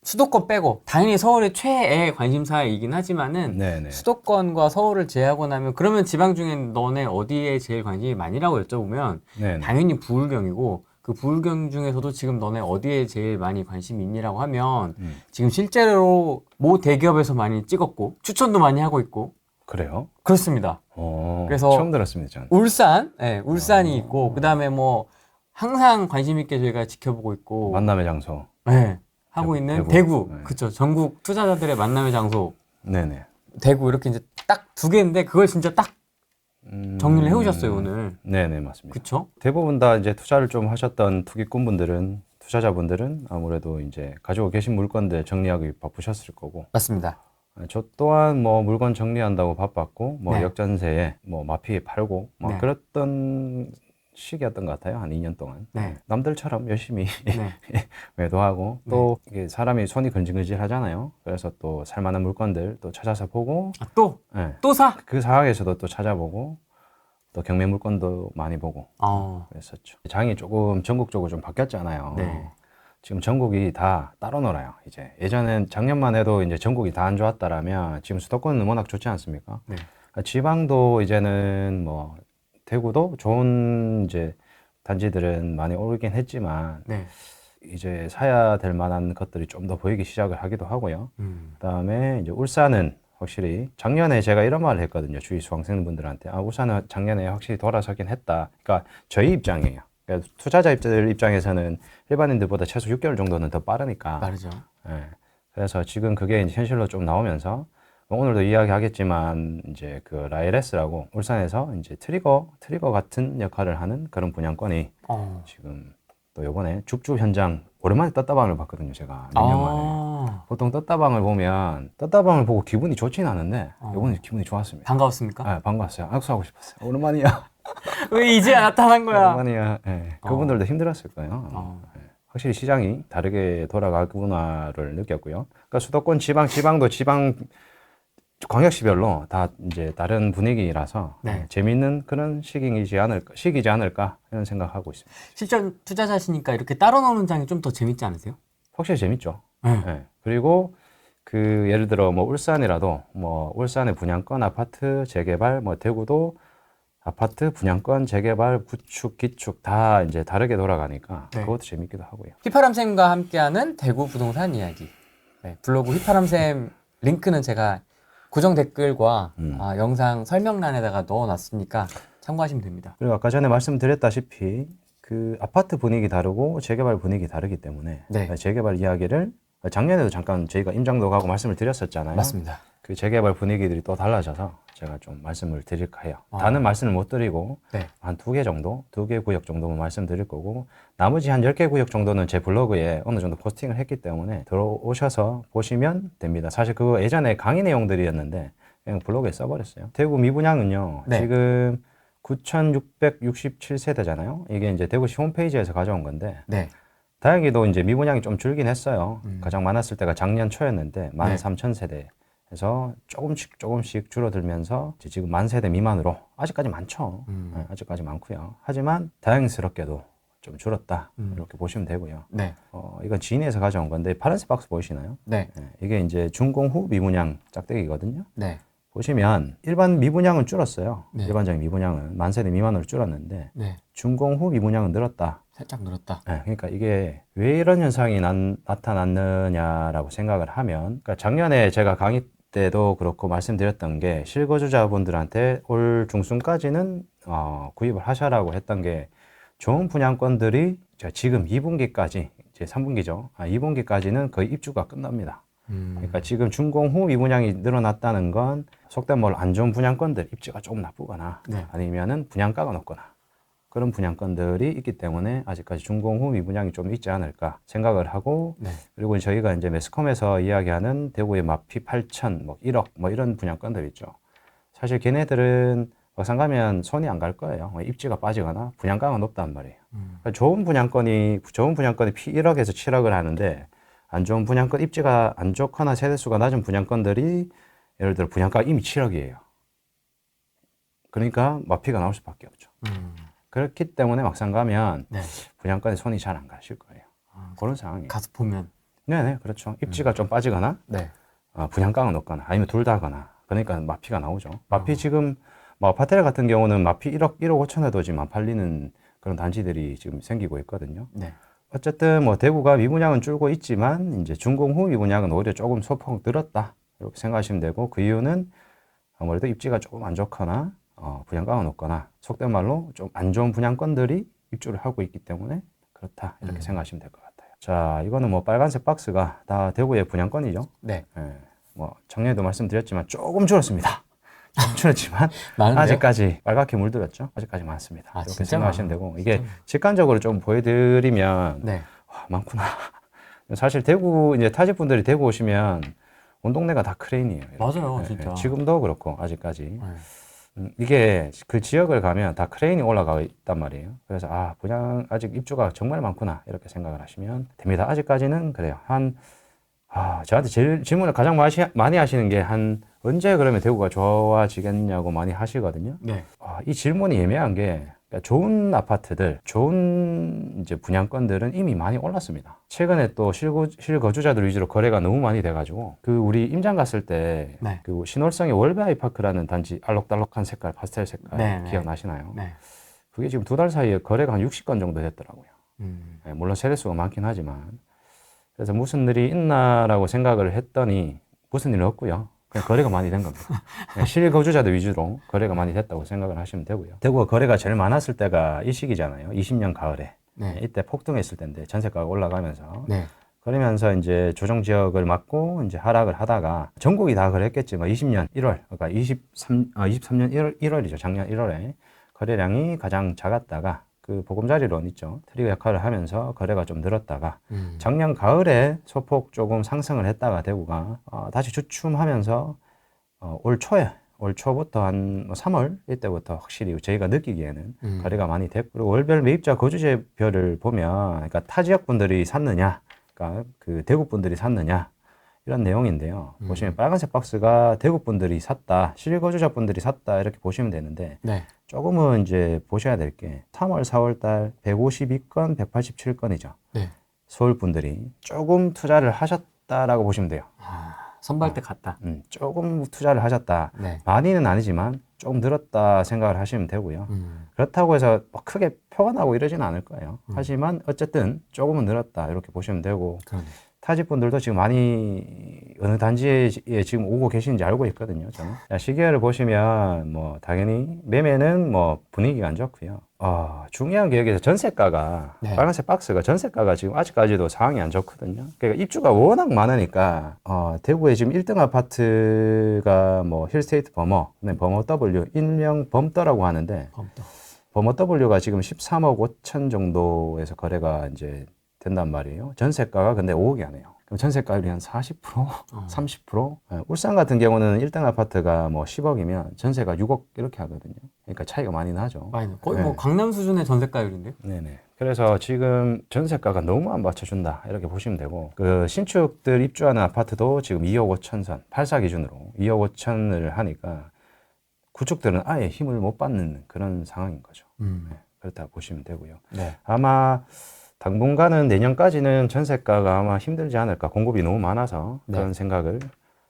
수도권 빼고 당연히 서울이 최애 관심사이긴 하지만은 네네. 수도권과 서울을 제외하고 나면 그러면 지방 중엔 너네 어디에 제일 관심이 많이라고 여쭤보면 네네. 당연히 부울경이고 그 부울경 중에서도 지금 너네 어디에 제일 많이 관심이 있니라고 하면 지금 실제로 모 대기업에서 많이 찍었고 추천도 많이 하고 있고 그래요? 그렇습니다. 그래서 처음 들었습니다, 저는. 울산, 네, 울산이 있고 그 다음에 뭐 항상 관심 있게 저희가 지켜보고 있고 만남의 장소. 네, 하고 있는 대구, 네. 그쵸. 전국 투자자들의 만남의 장소 네네. 대구 이렇게 이제 딱 두 개인데 그걸 진짜 딱 정리를 해오셨어요 오늘. 네네, 맞습니다. 그쵸? 대부분 다 이제 투자를 좀 하셨던 투기꾼분들은, 투자자분들은 아무래도 이제 가지고 계신 물건들 정리하기 바쁘셨을 거고, 맞습니다. 저 또한 뭐 물건 정리한다고 바빴고, 뭐 네. 역전세에 뭐 마피에 팔고, 뭐 네. 그랬던 시기였던 것 같아요. 한 2년 동안. 네. 남들처럼 열심히 네. 매도하고, 또 이게 사람이 손이 근질근질 하잖아요. 그래서 또 살만한 물건들 또 찾아서 보고, 아, 또? 네. 또 사? 그 상황에서도 또 찾아보고, 또 경매 물건도 많이 보고 그랬었죠. 장이 조금 전국적으로 좀 바뀌었잖아요. 네. 지금 전국이 다 따로 놀아요. 이제 예전엔 작년만 해도 이제 전국이 다 안 좋았다라면 지금 수도권은 워낙 좋지 않습니까? 네. 그러니까 지방도 이제는 뭐 대구도 좋은 이제 단지들은 많이 오르긴 했지만 네. 이제 사야 될 만한 것들이 좀 더 보이기 시작을 하기도 하고요. 그다음에 이제 울산은 확실히 작년에 제가 이런 말을 했거든요. 주위 수강생분들한테. 아, 울산은 작년에 확실히 돌아서긴 했다. 그러니까 저희 입장이에요. 그러니까 투자자들 입장에서는 일반인들보다 최소 6개월 정도는 더 빠르니까. 빠르죠. 예. 그래서 지금 그게 이제 현실로 좀 나오면서 뭐 오늘도 이야기하겠지만 이제 그 라이레스라고 울산에서 이제 트리거 같은 역할을 하는 그런 분양권이 지금 또 요번에 줍줍 현장 오랜만에 떴다방을 봤거든요. 제가 몇 년 만에. 보통 떴다방을 보면 떴다방을 보고 기분이 좋진 않은데 요번에 기분이 좋았습니다. 반가웠습니까? 네, 반가웠어요. 악수하고 싶었어요. 오랜만이야. 왜 이제 나타난 거야? 오랜만이야. 네. 그분들도 힘들었을 거예요. 네. 확실히 시장이 다르게 돌아가구나를 느꼈고요. 그러니까 수도권 지방도 지방 광역시별로 다 이제 다른 분위기라서 네. 재미있는 그런 시기이지 않을까 이런 생각하고 있습니다. 실전 투자자시니까 이렇게 따로 노는 장이 좀 더 재밌지 않으세요? 확실히 재밌죠. 네. 네. 그리고 그 예를 들어 뭐 울산이라도 뭐 울산의 분양권 아파트 재개발 뭐 대구도 아파트 분양권 재개발 구축 기축 다 이제 다르게 돌아가니까 네. 그것도 재밌기도 하고요. 휘파람쌤과 함께하는 대구 부동산 이야기. 네, 블로그 휘파람쌤 링크는 제가 고정 댓글과 영상 설명란에다가 넣어놨으니까 참고하시면 됩니다. 그리고 아까 전에 말씀드렸다시피 그 아파트 분위기 다르고 재개발 분위기 다르기 때문에 네. 재개발 이야기를 작년에도 잠깐 저희가 임장도 가고 말씀을 드렸었잖아요. 맞습니다. 그 재개발 분위기들이 또 달라져서 제가 좀 말씀을 드릴까 해요. 다는 말씀을 못 드리고 네. 한 2개 정도, 2개 구역 정도만 말씀드릴 거고 나머지 한 10개 구역 정도는 제 블로그에 어느 정도 포스팅을 했기 때문에 들어오셔서 보시면 됩니다. 사실 그거 예전에 강의 내용들이었는데 그냥 블로그에 써버렸어요. 대구 미분양은요. 네. 지금 9,667세대잖아요. 이게 이제 대구시 홈페이지에서 가져온 건데 네. 다행히도 이제 미분양이 좀 줄긴 했어요. 가장 많았을 때가 작년 초였는데 13,000세대. 그래서 조금씩 줄어들면서 지금 10,000세대 미만으로 아직까지 많죠. 네, 아직까지 많고요. 하지만 다행스럽게도 좀 줄었다 이렇게 보시면 되고요. 네. 이건 지인에서 가져온 건데 파란색 박스 보이시나요? 네. 네, 이게 이제 준공 후 미분양 짝대기거든요. 네. 보시면 일반 미분양은 줄었어요. 네. 일반적인 미분양은 10,000세대 미만으로 줄었는데 네. 준공 후 미분양은 늘었다. 살짝 늘었다. 네, 그러니까 이게 왜 이런 현상이 나타났느냐라고 생각을 하면, 그러니까 작년에 제가 강의 때도 그렇고 말씀드렸던 게 실거주자분들한테 올 중순까지는 구입을 하셔라고 했던 게 좋은 분양권들이 지금 2분기까지 이제 3분기죠. 2분기까지는 거의 입주가 끝납니다. 그러니까 지금 준공 후 미분양이 늘어났다는 건 속된 말로 안 좋은 분양권들 입지가 조금 나쁘거나 네. 아니면은 분양가가 높거나 그런 분양권들이 있기 때문에 아직까지 준공 후 미분양이 좀 있지 않을까 생각을 하고 네. 그리고 저희가 이제 매스컴에서 이야기하는 대구의 마피 8천, 뭐 1억 뭐 이런 분양권들 있죠. 사실 걔네들은 막상 가면 손이 안 갈 거예요. 입지가 빠지거나 분양가가 높단 말이에요. 그러니까 좋은 분양권이 피 1억에서 7억을 하는데 안 좋은 분양권 입지가 안 좋거나 세대수가 낮은 분양권들이 예를 들어 분양가가 이미 7억이에요. 그러니까 마피가 나올 수밖에 없죠. 그렇기 때문에 막상 가면 네. 분양권에 손이 잘 안 가실 거예요. 그런 상황이에요. 가서 보면 네네, 그렇죠. 입지가 좀 빠지거나 네. 분양가가 높거나 아니면 둘 다거나 그러니까 마피가 나오죠. 마피 지금 뭐 아파트 같은 경우는 마피 1억 5천에도 지금 안 팔리는 그런 단지들이 지금 생기고 있거든요. 네. 어쨌든 뭐 대구가 미분양은 줄고 있지만 이제 준공 후 미분양은 오히려 조금 소폭 늘었다 이렇게 생각하시면 되고 그 이유는 아무래도 입지가 조금 안 좋거나 분양가가 높거나 속된 말로 좀 안 좋은 분양권들이 입주를 하고 있기 때문에 그렇다 이렇게 생각하시면 될 것 같아요. 자, 이거는 뭐 빨간색 박스가 다 대구의 분양권이죠. 네. 예, 뭐 작년에도 말씀드렸지만 조금 줄었습니다. 조금 줄었지만 많은데요? 아직까지 빨갛게 물들었죠. 아직까지 많습니다. 아, 이렇게 진짜 생각하시면 많아. 되고 이게 진짜 직관적으로 좀 보여드리면 네. 와, 많구나. 사실 대구 이제 타지분들이 대구 오시면 온 동네가 다 크레인이에요. 이렇게. 맞아요, 예, 진짜. 예. 지금도 그렇고 아직까지 네. 이게 그 지역을 가면 다 크레인이 올라가 있단 말이에요. 그래서 분양 아직 입주가 정말 많구나 이렇게 생각을 하시면 됩니다. 아직까지는 그래요. 저한테 제일 질문을 가장 많이 하시는 게 언제 그러면 대구가 좋아지겠냐고 많이 하시거든요. 네. 이 질문이 애매한 게 그러니까 좋은 아파트들, 좋은 이제 분양권들은 이미 많이 올랐습니다. 최근에 또 실거주자들 위주로 거래가 너무 많이 돼가지고 우리 임장 갔을 때 네. 신월성의 월베아이파크라는 단지 알록달록한 색깔, 파스텔 색깔 네, 네. 기억나시나요? 네. 그게 지금 2달 사이에 거래가 한 60건 정도 됐더라고요. 음. 물론 세대수가 많긴 하지만 그래서 무슨 일이 있나라고 생각을 했더니 무슨 일은 없고요. 그냥 거래가 많이 된 겁니다. 실거주자들 위주로 거래가 많이 됐다고 생각을 하시면 되고요. 대구가 거래가 제일 많았을 때가 이 시기잖아요. 20년 가을에. 네. 이때 폭등했을 때인데 전세가가 올라가면서 네. 그러면서 이제 조정 지역을 맞고 이제 하락을 하다가 전국이 다 그랬겠지만 20년 1월, 그러니까 23년 1월이죠. 작년 1월에 거래량이 가장 작았다가 그 보금자리론 있죠. 트리거 역할을 하면서 거래가 좀 늘었다가 작년 가을에 소폭 조금 상승을 했다가 대구가 다시 주춤하면서 올 초부터 한 3월 이때부터 확실히 저희가 느끼기에는 거래가 많이 됐고 그리고 월별 매입자 거주지별을 보면 그러니까 타 지역 분들이 샀느냐, 그러니까 그 대구 분들이 샀느냐 이런 내용인데요. 보시면 빨간색 박스가 대구 분들이 샀다, 실거주자 분들이 샀다 이렇게 보시면 되는데 네. 조금은 이제 보셔야 될 게 3월, 4월 달 152건, 187건이죠. 네. 서울 분들이 조금 투자를 하셨다라고 보시면 돼요. 선발대 같다. 조금 투자를 하셨다. 네. 많이는 아니지만 조금 늘었다 생각을 하시면 되고요. 그렇다고 해서 뭐 크게 표가 나고 이러지는 않을 거예요. 하지만 어쨌든 조금은 늘었다 이렇게 보시면 되고 그러네. 타집분들도 지금 많이 어느 단지에 지금 오고 계시는지 알고 있거든요. 저는 시계를 보시면 뭐 당연히 매매는 뭐 분위기가 안 좋고요. 중요한 게 여기서 전세가가 네. 빨간색 박스가 전세가가 지금 아직까지도 상황이 안 좋거든요. 그러니까 입주가 워낙 많으니까 대구에 지금 1등 아파트가 뭐 힐스테이트 범어, 범어 W, 일명 범더라고 하는데 범더. 범어 W가 지금 13억 5천 정도에서 거래가 이제 된단 말이에요. 전세가가 근데 5억이 안 해요. 그럼 전세가율이 한 40%, 30%? 울산 같은 경우는 1등 아파트가 뭐 10억이면 전세가 6억 이렇게 하거든요. 그러니까 차이가 많이 나죠. 많이 나. 거의 네. 뭐 강남 수준의 전세가율인데요. 네네. 그래서 지금 전세가가 너무 안 받쳐준다 이렇게 보시면 되고 그 신축들 입주하는 아파트도 지금 2억 5천 선 8사 기준으로 2억 5천을 하니까 구축들은 아예 힘을 못 받는 그런 상황인 거죠. 그렇다 보시면 되고요. 네. 아마 당분간은 내년까지는 전세가가 아마 힘들지 않을까. 공급이 너무 많아서 그런 생각을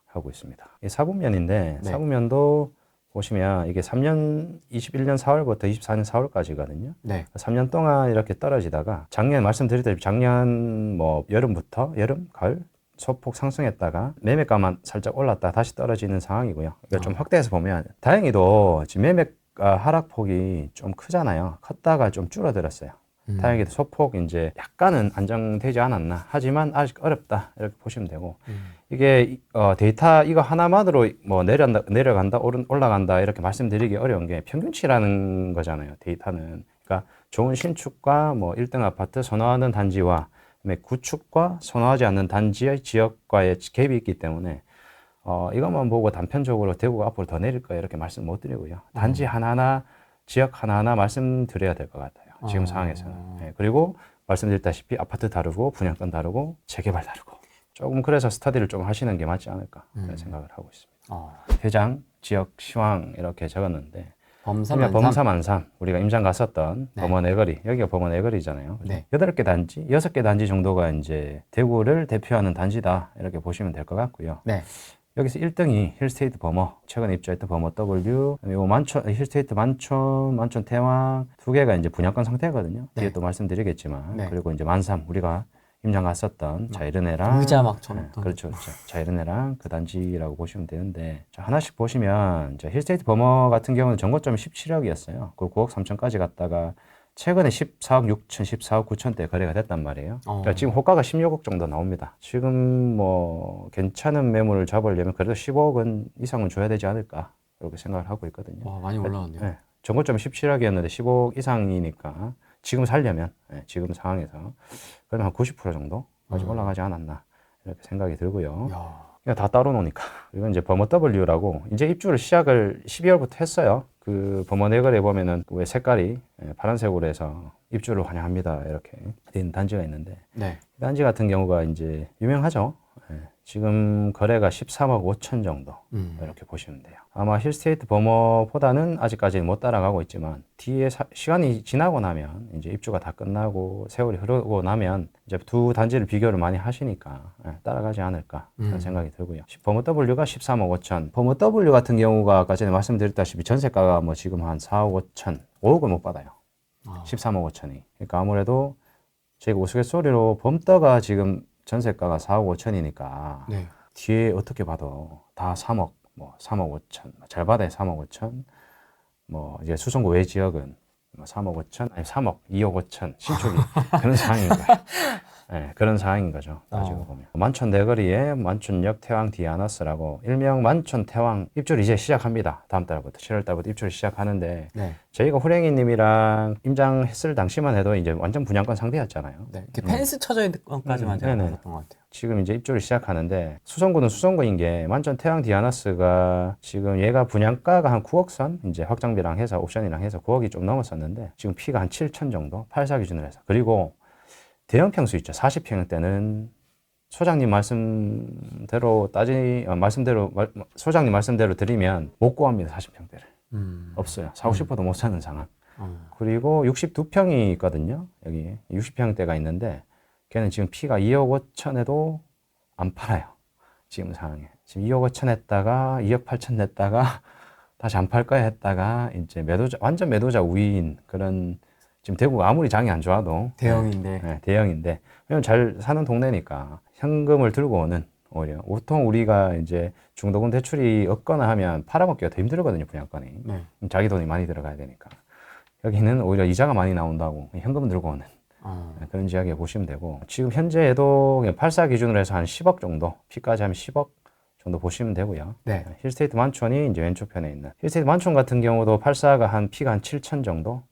하고 있습니다. 이 사분면인데 네. 사분면도 보시면 이게 21년 4월부터 24년 4월까지거든요. 네. 3년 동안 이렇게 떨어지다가 작년 말씀드렸다시피 작년 뭐 여름, 가을 소폭 상승했다가 매매가만 살짝 올랐다 다시 떨어지는 상황이고요. 그러니까 좀 확대해서 보면 다행히도 지금 매매가 하락폭이 좀 크잖아요. 컸다가 좀 줄어들었어요. 다행히도 소폭 이제 약간은 안정되지 않았나. 하지만 아직 어렵다. 이렇게 보시면 되고. 이게 데이터 이거 하나만으로 뭐 내려간다, 올라간다 이렇게 말씀드리기 어려운 게 평균치라는 거잖아요. 데이터는. 그러니까 좋은 신축과 뭐 1등 아파트 선호하는 단지와 구축과 선호하지 않는 단지의 지역과의 갭이 있기 때문에 이것만 보고 단편적으로 대구가 앞으로 더 내릴 거예요. 이렇게 말씀 못 드리고요. 단지 하나하나, 지역 하나하나 말씀드려야 될 것 같아요. 지금 상황에서는. 네, 그리고 말씀드렸다시피 아파트 다르고 분양권 다르고 재개발 다르고 조금 그래서 스터디를 좀 하시는 게 맞지 않을까 그런 생각을 하고 있습니다. 회장, 지역, 시황 이렇게 적었는데 범삼 그러면 안삼. 범삼 안삼 우리가 임장 갔었던 네. 범원 애거리 여기가 범원 애거리잖아요. 네. 8개 단지, 6개 단지 정도가 이제 대구를 대표하는 단지다 이렇게 보시면 될 것 같고요. 네. 여기서 1등이 힐스테이트 버머, 최근에 입주했던 버머 W, 요 만촌, 힐스테이트 만촌, 만촌 태왕 두 개가 이제 분양권 상태거든요. 네. 뒤에 또 말씀드리겠지만, 네. 그리고 이제 만삼 우리가 임장 갔었던 자이르네랑 의자 막 쳐놓던. 그렇죠, 그렇죠. 자이르네랑 그 단지라고 보시면 되는데, 자, 하나씩 보시면 자, 힐스테이트 버머 같은 경우는 전고점이 17억이었어요. 그 9억 3천까지 갔다가 최근에 14억 6천, 14억 9천대 거래가 됐단 말이에요. 그러니까 지금 호가가 16억 정도 나옵니다. 지금 뭐 괜찮은 매물을 잡으려면 그래도 15억은 이상은 줘야 되지 않을까 이렇게 생각을 하고 있거든요. 와, 많이 올라왔네요. 네. 전고점이 17억이었는데 15억 이상이니까 지금 살려면 지금 상황에서 그러면 한 90% 정도까지 올라가지 않았나 이렇게 생각이 들고요. 야. 그냥 다 따로 노니까. 이건 이제 버머 W라고 이제 입주를 시작을 12월부터 했어요. 그 버머 네거리에 보면은 왜 색깔이 파란색으로 해서 입주를 환영합니다 이렇게 된 단지가 있는데 네. 이 단지 같은 경우가 이제 유명하죠. 지금 거래가 13억 5천 정도 이렇게 보시면 돼요. 아마 힐스테이트 버머보다는 아직까지는 못 따라가고 있지만 뒤에 시간이 지나고 나면 이제 입주가 다 끝나고 세월이 흐르고 나면 이제 두 단지를 비교를 많이 하시니까 따라가지 않을까 그런 생각이 들고요. 버머 W가 13억 5천. 버머 W 같은 경우가 아까 전에 말씀드렸다시피 전세가가 뭐 지금 한 4억 5천, 5억을 못 받아요. 13억 5천이. 그러니까 아무래도 저희가 우스갯소리로 범떠가 지금 전세가가 4억 5천이니까 네. 뒤에 어떻게 봐도 다 3억, 뭐 3억 5천, 잘 받아야 3억 5천, 뭐 이제 수성구 외 지역은 뭐 3억 5천, 아니 3억, 2억 5천 신축이 그런 상황인 거예요. 네, 그런 상황인 거죠. 따지고 보면. 만촌 내거리에 만촌역 태왕 디아너스라고 일명 만촌 태왕 입주를 이제 시작합니다. 다음 달부터 7월 달부터 입주를 시작하는데 네. 저희가 호랭이님이랑 임장했을 당시만 해도 이제 완전 분양권 상태였잖아요. 네. 이렇게 펜스 쳐져 있는 것까지만 제가 네네. 봤었던 것 같아요. 지금 이제 입주를 시작하는데 수성구는 수성구인 게 만촌 태양 디아나스가 지금 얘가 분양가가 한 9억 선 이제 확장비랑 해서 옵션이랑 해서 9억이 좀 넘었었는데 지금 피가 한 7천 정도 84 기준으로 해서 그리고 대형 평수 있죠. 40평대는 소장님 말씀대로 소장님 말씀대로 드리면 못 구합니다. 40평대를 없어요. 사고 싶어도 못 사는 상황. 그리고 62평이 있거든요. 여기 60평대가 있는데 걔는 지금 피가 2억 5천에도 안 팔아요. 지금 상황에. 지금 2억 5천 했다가 2억 8천 냈다가 다시 안 팔 거야 했다가 이제 매도자, 완전 매도자 우위인 그런 지금 대구가 아무리 장이 안 좋아도 대형인데. 대형인데 왜냐면 잘 사는 동네니까 현금을 들고 오는 오히려 보통 우리가 이제 중도금 대출이 없거나 하면 팔아먹기가 더 힘들거든요. 분양권이. 네. 자기 돈이 많이 들어가야 되니까. 여기는 오히려 이자가 많이 나온다고 현금 들고 오는 그런 지역에 보시면 되고 지금 현재에도 84 기준으로 해서 한 10억 정도 피까지 하면 10억 정도 보시면 되고요. 네. 힐스테이트 만촌이 이제 왼쪽 편에 있는 힐스테이트 만촌 같은 경우도 84가 한 피가 한 7천 정도.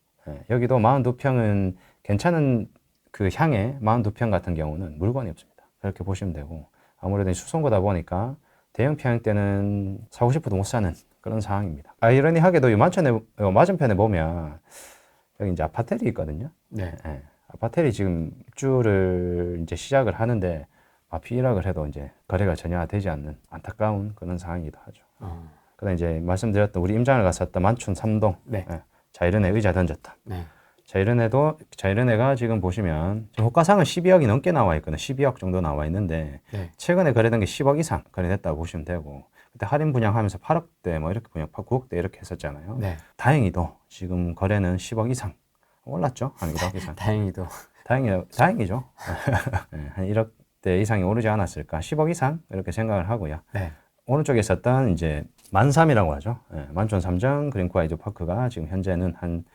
여기도 42평은 괜찮은 그 향에 42평 같은 경우는 물건이 없습니다. 그렇게 보시면 되고 아무래도 수성구다 보니까 대형 평형 때는 사고 싶어도 못 사는 그런 상황입니다. 아이러니하게도 이 만촌에 맞은편에 보면 여기 이제 아파텔이 있거든요. 네. 아파텔이 지금 입주를 이제 시작을 하는데 마피 일학을 해도 이제 거래가 전혀 되지 않는 안타까운 그런 상황이기도 하죠. 그다음 이제 말씀드렸던 우리 임장을 갔었던 만촌 3동 네. 자이른에 의자 던졌다. 네. 자이른에가 지금 보시면 지금 호가상은 12억이 넘게 나와 있거든요. 12억 정도 나와 있는데 네. 최근에 거래된 게 10억 이상 거래됐다고 보시면 되고 그때 할인 분양하면서 8억대 뭐 이렇게 분양 9억대 이렇게 했었잖아요. 네. 다행히도 지금 거래는 10억 이상 올랐죠. 한 1억 이상. 다행히도. 다행이죠. 한 1억대 이상이 오르지 않았을까. 10억 이상 이렇게 생각을 하고요. 네. 오른쪽에 있었던 이제 만삼이라고 하죠. 만촌 삼정 그린코 아이즈 파크가 지금 현재는 한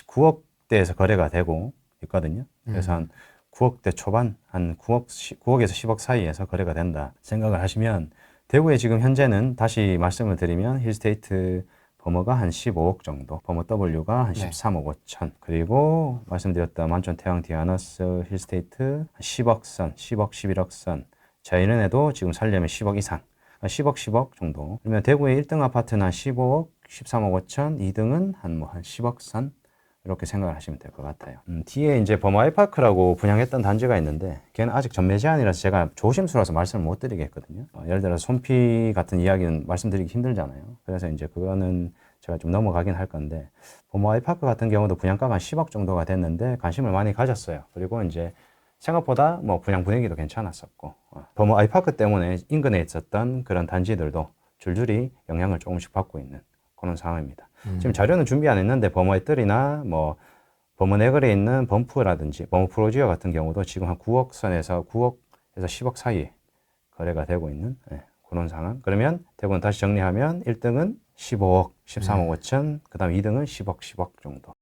9억대에서 거래가 되고 있거든요. 그래서 한 9억대 초반, 한 9억에서 10억 사이에서 거래가 된다 생각을 하시면 대구에 지금 현재는 다시 말씀을 드리면 힐스테이트 버머가 한 15억 정도, 버머 W가 한 13억 5천, 그리고 말씀드렸던 만촌 태양 디아너스 힐스테이트 한 10억 선, 10억, 11억 선, 자이른에도 지금 살려면 10억 이상, 10억 정도. 그러면 대구의 1등 아파트는 한 15억, 13억 5천, 2등은 한 10억 선 이렇게 생각을 하시면 될 것 같아요. 뒤에 이제 버머 아이파크라고 분양했던 단지가 있는데 걔는 아직 전매 제한이라서 제가 조심스러워서 말씀을 못 드리겠거든요. 예를 들어서 손피 같은 이야기는 말씀드리기 힘들잖아요. 그래서 이제 그거는 제가 좀 넘어가긴 할 건데, 버머 아이파크 같은 경우도 분양가가 한 10억 정도가 됐는데 관심을 많이 가졌어요. 그리고 이제 생각보다 뭐 분양 분위기도 괜찮았었고, 버머 아이파크 때문에 인근에 있었던 그런 단지들도 줄줄이 영향을 조금씩 받고 있는 그런 상황입니다. 지금 자료는 준비 안 했는데 버머의 뜰이나 뭐 버머 네거리에 있는 범프라든지 버머 프로지오 같은 경우도 지금 한 9억 선에서 9억에서 10억 사이에 거래가 되고 있는 그런 상황. 그러면 대부분 다시 정리하면 1등은 15억, 13억 5천, 그 다음 2등은 10억, 10억 정도.